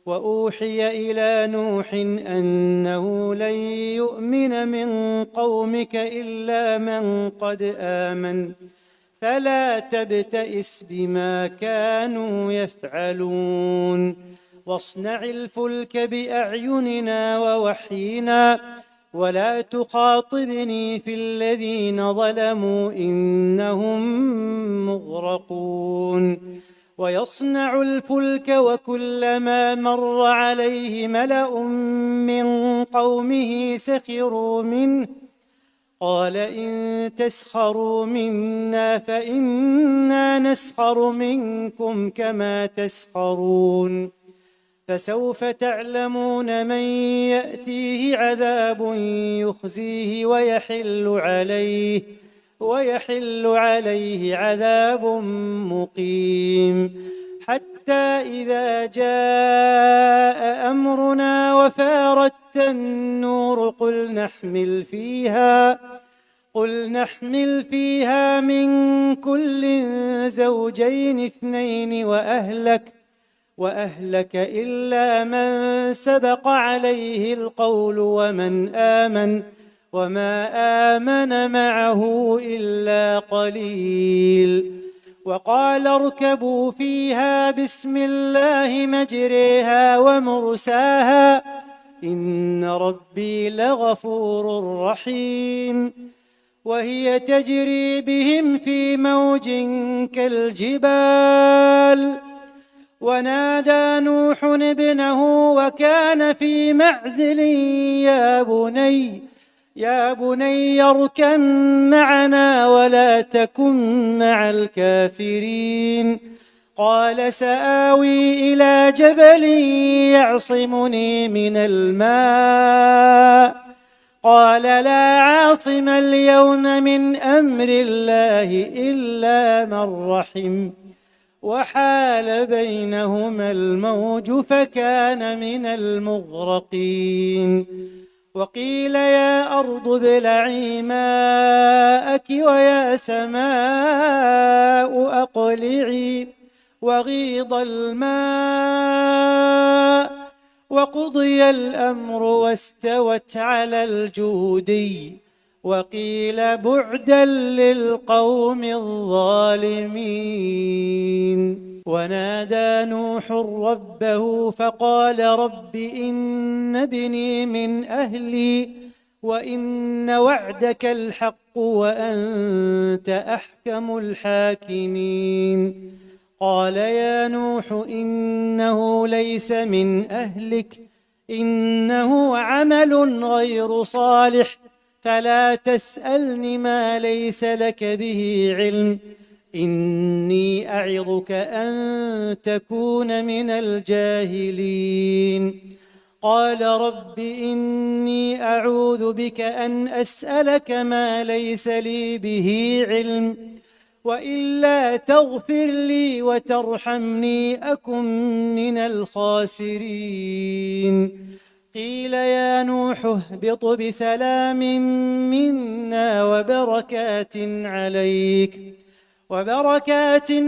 وأوحي إلى نوح أنه لن يؤمن من قومك إلا من قد آمن فلا تبتئس بما كانوا يفعلون واصنع الفلك بأعيننا ووحينا ولا تخاطبني في الذين ظلموا إنهم مغرقون ويصنع الفلك وكلما مر عليه ملأ من قومه سخروا منه قال إن تسخروا منا فإنا نسخر منكم كما تسخرون فسوف تعلمون من يأتيه عذاب يخزيه ويحل عليه عذاب مقيم حتى إذا جاء أمرنا وفارت النور قل نحمل فيها من كل زوجين اثنين وأهلك إلا من سبق عليه القول ومن آمن وما آمن معه إلا قليل وقال اركبوا فيها بسم الله مجريها ومرساها إن ربي لغفور رحيم وهي تجري بهم في موج كالجبال ونادى نوح ابنه وكان في معزل يا بني اركب معنا ولا تكن مع الكافرين قال سآوي إلى جبل يعصمني من الماء قال لا عاصم اليوم من أمر الله إلا من رحم وحال بينهما الموج فكان من المغرقين وقيل يا أرض ابلعي ماءك ويا سماء أقلعي وغيض الماء وقضي الأمر واستوت على الجودي وقيل بعدا للقوم الظالمين ونادى نوح ربه فقال رب إن ابني من أهلي وإن وعدك الحق وأنت أحكم الحاكمين قال يا نوح إنه ليس من أهلك إنه عمل غير صالح فلا تسألني ما ليس لك به علم إني أعظك أن تكون من الجاهلين قال رب إني أعوذ بك أن أسألك ما ليس لي به علم وإلا تغفر لي وترحمني أكن من الخاسرين قيل يا نوح اهبط بسلام منا وبركات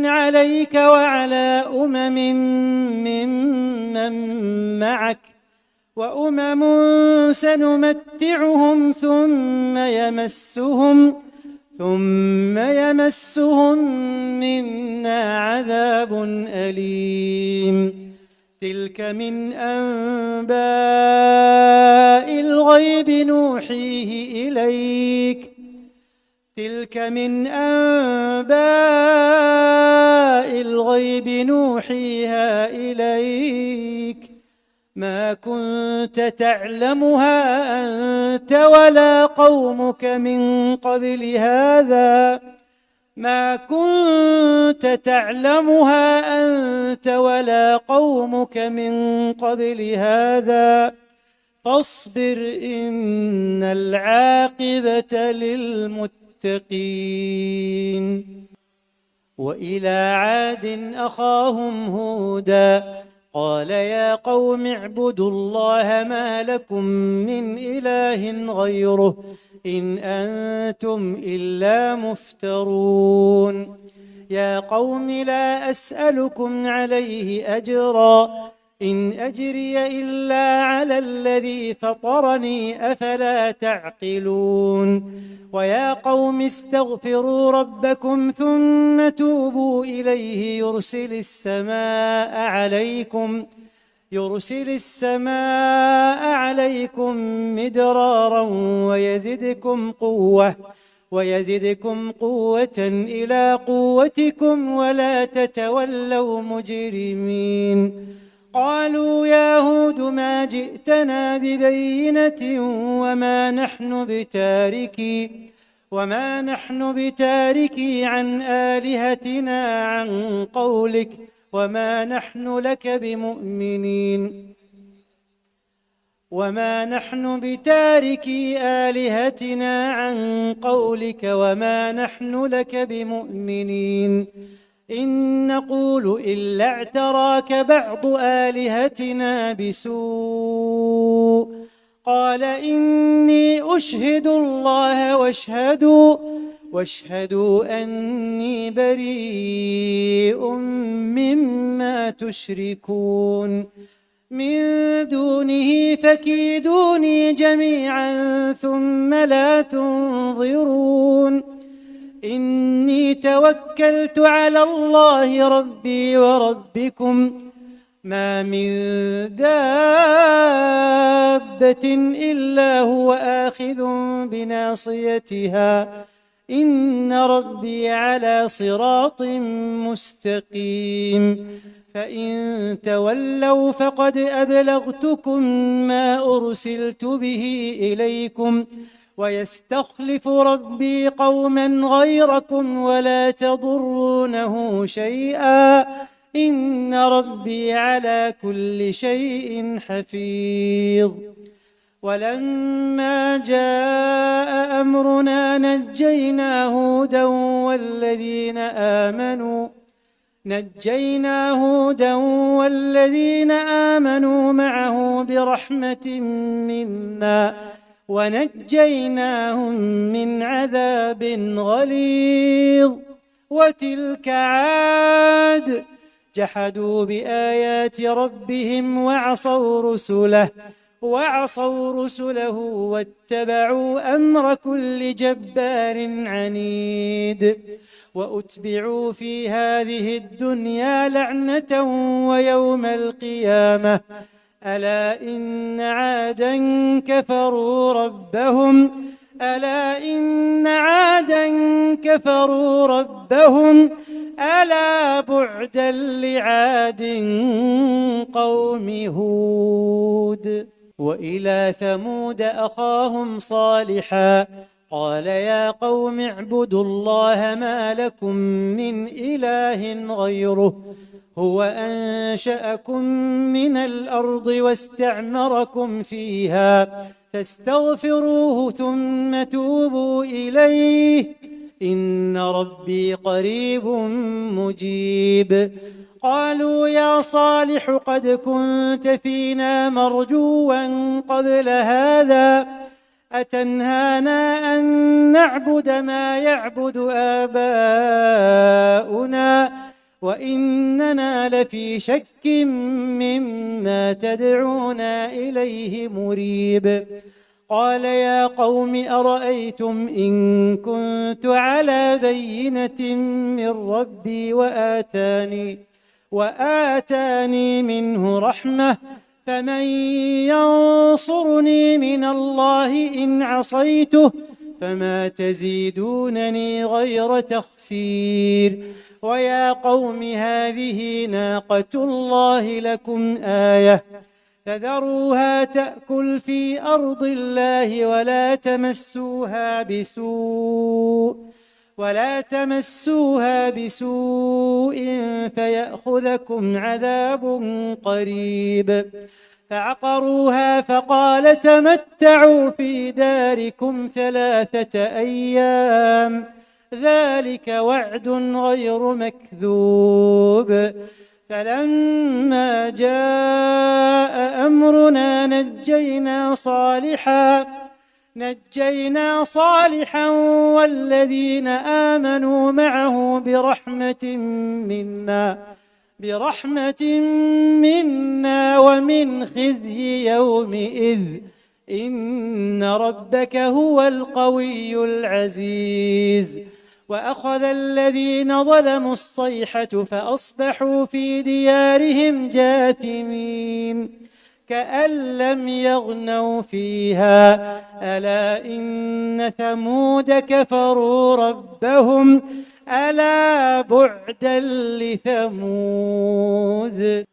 عليك وعلى ممن معك وأمم سنمتعهم ثم يمسهم منا عذاب أليم تلك من أنباء الغيب نوحيها إليك ما كنت تعلمها أنت ولا قومك من قبل هذا فاصبر إن العاقبة للمتقين وإلى عاد أخاهم هودا قال يا قوم اعبدوا الله ما لكم من إله غيره إن أنتم إلا مفترون يا قوم لا أسألكم عليه أجرا إن أجري إلا على الذي فطرني أفلا تعقلون ويا قوم استغفروا ربكم ثم توبوا إليه يرسل السماء عليكم مدرارا ويزدكم قوة إلى قوتكم ولا تتولوا مجرمين قالوا يا هود ما جئتنا ببينة وما نحن بتاركي عن آلهتنا عن قولك وما نحن لك بمؤمنين وما نحن بتاركي آلهتنا عن قولك وما نحن لك بمؤمنين إن نقول إلا اعتراك بعض آلهتنا بسوء قال إني أشهد الله واشهدوا أني بريء مما تشركون من دونه فكيدوني جميعا ثم لا تنظرون إني توكلت على الله ربي وربكم ما من دابة إلا هو آخذ بناصيتها إن ربي على صراط مستقيم فإن تولوا فقد أبلغتكم ما أرسلت به إليكم ويستخلف ربي قوما غيركم ولا تضرونه شيئا إن ربي على كل شيء حفيظ ولما جاء أمرنا نجينا هودا والذين آمنوا معه برحمة منا ونجيناهم من عذاب غليظ وتلك عاد جحدوا بآيات ربهم وعصوا رسله واتبعوا أمر كل جبار عنيد وأتبعوا في هذه الدنيا لعنة ويوم القيامة ألا إن عادا كفروا ربهم ألا بعدا لعاد قوم هود وإلى ثمود أخاهم صالحا قال يا قوم اعبدوا الله ما لكم من إله غيره هو أنشأكم من الأرض واستعمركم فيها فاستغفروه ثم توبوا إليه إن ربي قريب مجيب قالوا يا صالح قد كنت فينا مرجوا قبل هذا أتنهانا أن نعبد ما يعبد آباؤنا وإننا لفي شك مما تدعونا إليه مريب قال يا قوم أرأيتم إن كنت على بينة من ربي وآتاني منه رحمة فمن ينصرني من الله إن عصيته فما تزيدونني غير تخسير ويا قوم هذه ناقة الله لكم آية فذروها تأكل في أرض الله ولا تمسوها بسوء فيأخذكم عذاب قريب فعقروها فقال تمتعوا في داركم 3 أيام ذلك وعد غير مكذوب فلما جاء أمرنا نجينا صالحا والذين آمنوا معه برحمة منا برحمة منا ومن خزي يومئذ إن ربك هو القوي العزيز وأخذ الذين ظلموا الصيحة فأصبحوا في ديارهم جاثمين كأن لم يغنوا فيها ألا إن ثمود كفروا ربهم ألا بعدا لثمود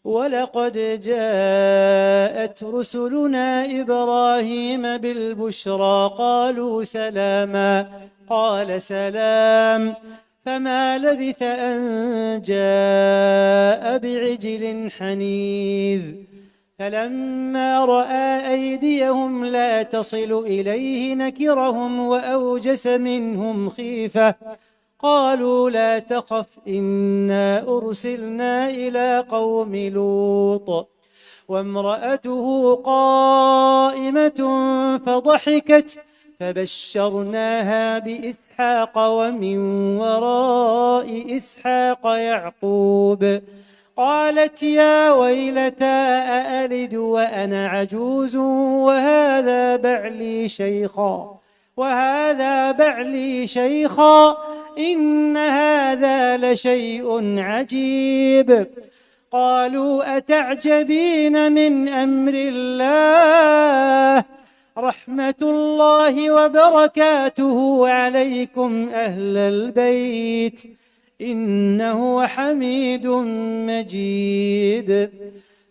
ولقد جاءت رسلنا إبراهيم بالبشرى قالوا سلاما قال سلام فما لبث أن جاء بعجل حنيذ فلما رأى أيديهم لا تصل إليه نكرهم وأوجس منهم خيفة قالوا لا تخف إنا أرسلنا إلى قوم لوط وامرأته قائمة فضحكت فبشرناها بإسحاق ومن وراء إسحاق يعقوب قالت يا ويلتى أألد وأنا عجوز وهذا بعلي شيخا إن هذا لشيء عجيب قالوا أتعجبين من أمر الله رحمة الله وبركاته عليكم أهل البيت إنه حميد مجيد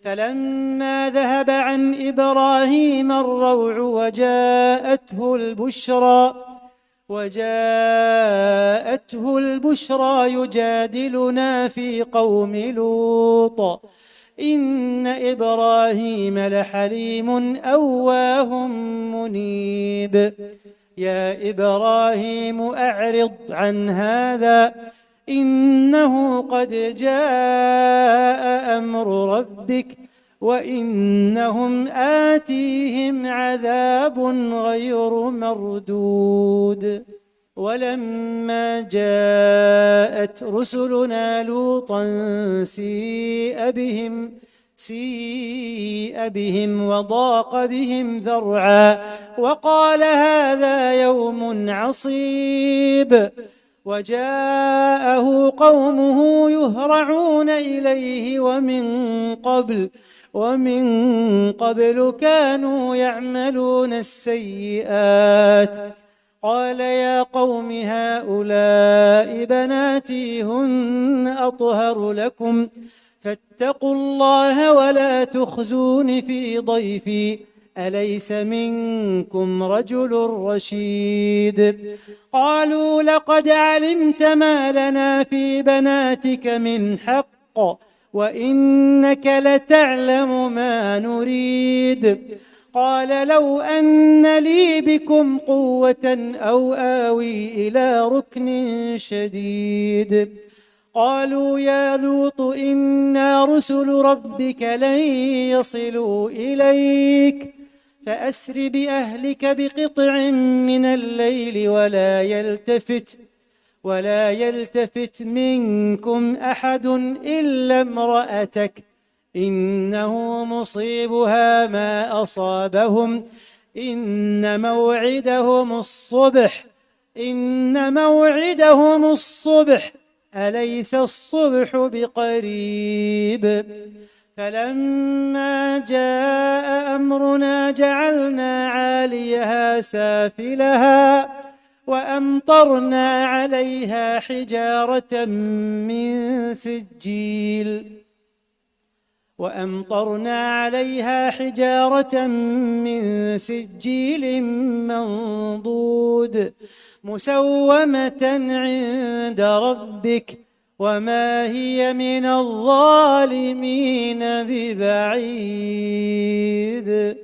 فلما ذهب عن إبراهيم الروع وجاءته البشرى يجادلنا في قوم لوط إن إبراهيم لحليم أواه منيب يا إبراهيم أعرض عن هذا إنه قد جاء أمر ربك وإنهم آتيهم عذاب غير مردود ولما جاءت رسلنا لوطا سيء بهم وضاق بهم ذرعا وقال هذا يوم عصيب وجاءه قومه يهرعون إليه ومن قبل كانوا يعملون السيئات قال يا قوم هؤلاء بناتي هن أطهر لكم فاتقوا الله ولا تخزون في ضيفي أليس منكم رجل رشيد قالوا لقد علمت ما لنا في بناتك من حق وإنك لتعلم ما نريد قال لو أن لي بكم قوة أو آوي إلى ركن شديد قالوا يا لوط إنا رسل ربك لن يصلوا إليك فأسر بأهلك بقطع من الليل ولا يلتفت منكم أحد إلا امرأتك إنه مصيبها ما أصابهم إن موعدهم الصبح أليس الصبح بقريب فلما جاء أمرنا جعلنا عاليها سافلها وأمطرنا عليها حجارة من سجيل منضود مسومة عند ربك وما هي من الظالمين ببعيد